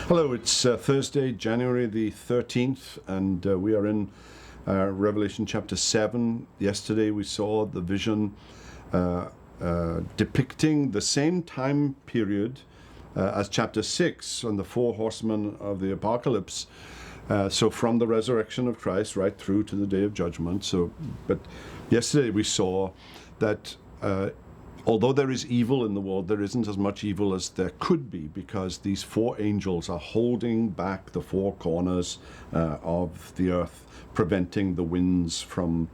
Hello, it's Thursday, January the 13th, and we are in Revelation chapter 7. Yesterday we saw the vision depicting the same time period as chapter 6 on the four horsemen of the apocalypse. So from the resurrection of Christ right through to the day of judgment. But yesterday we saw that although there is evil in the world, there isn't as much evil as there could be, because these four angels are holding back the four corners of the earth, preventing the winds from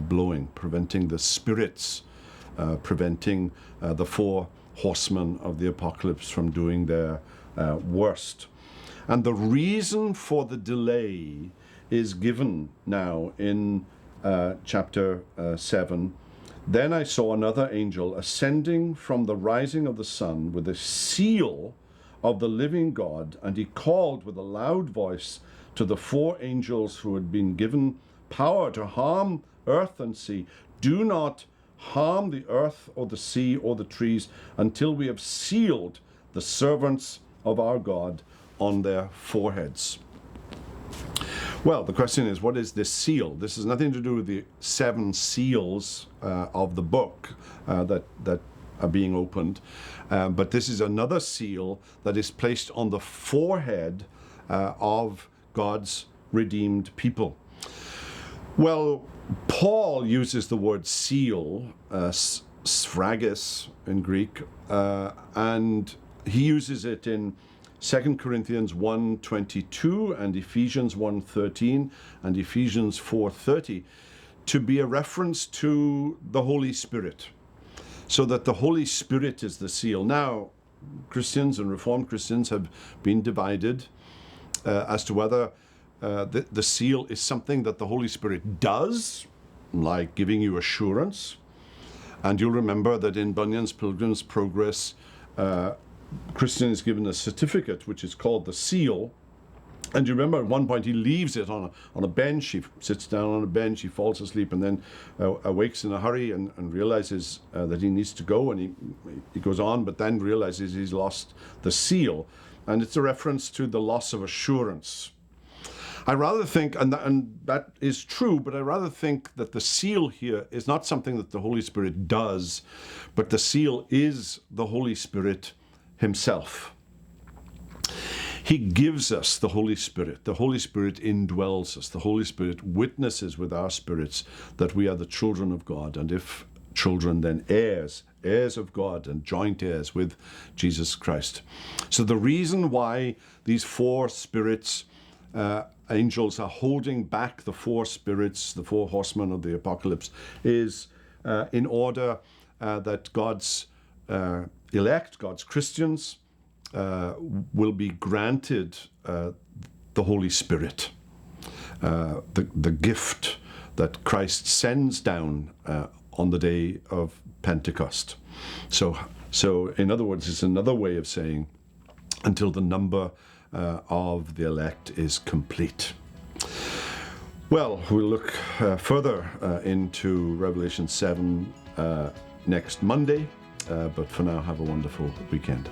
blowing, preventing the spirits, preventing the four horsemen of the apocalypse from doing their worst. And the reason for the delay is given now in chapter 7. Then I saw another angel ascending from the rising of the sun with a seal of the living God, and he called with a loud voice to the four angels who had been given power to harm earth and sea, "Do not harm the earth or the sea or the trees until we have sealed the servants of our God on their foreheads." Well, the question is, what is this seal? This has nothing to do with the seven seals of the book that are being opened, but this is another seal that is placed on the forehead of God's redeemed people. Well, Paul uses the word seal, sphragus in Greek, and he uses it in 2 Corinthians 1:22 and Ephesians 1:13 and Ephesians 4:30 to be a reference to the Holy Spirit, so that the Holy Spirit is the seal. Now, Christians and Reformed Christians have been divided as to whether the seal is something that the Holy Spirit does, like giving you assurance. And you'll remember that in Bunyan's Pilgrim's Progress, Christian is given a certificate which is called the seal, and you remember at one point he leaves it on a bench. He sits down on a bench, he falls asleep, and then awakes in a hurry and realizes that he needs to go, and he goes on, but then realizes he's lost the seal, and it's a reference to the loss of assurance. I rather think, and that is true, but I rather think that the seal here is not something that the Holy Spirit does, but the seal is the Holy Spirit himself. He gives us the Holy Spirit. The Holy Spirit indwells us. The Holy Spirit witnesses with our spirits that we are the children of God, and if children, then heirs of God and joint heirs with Jesus Christ. So the reason why these four spirits, angels, are holding back the four spirits, the four horsemen of the apocalypse, is in order that God's elect, God's Christians, will be granted the Holy Spirit, the gift that Christ sends down on the day of Pentecost. So in other words, it's another way of saying until the number of the elect is complete. Well, we'll look further into Revelation 7 next Monday. But for now, have a wonderful weekend.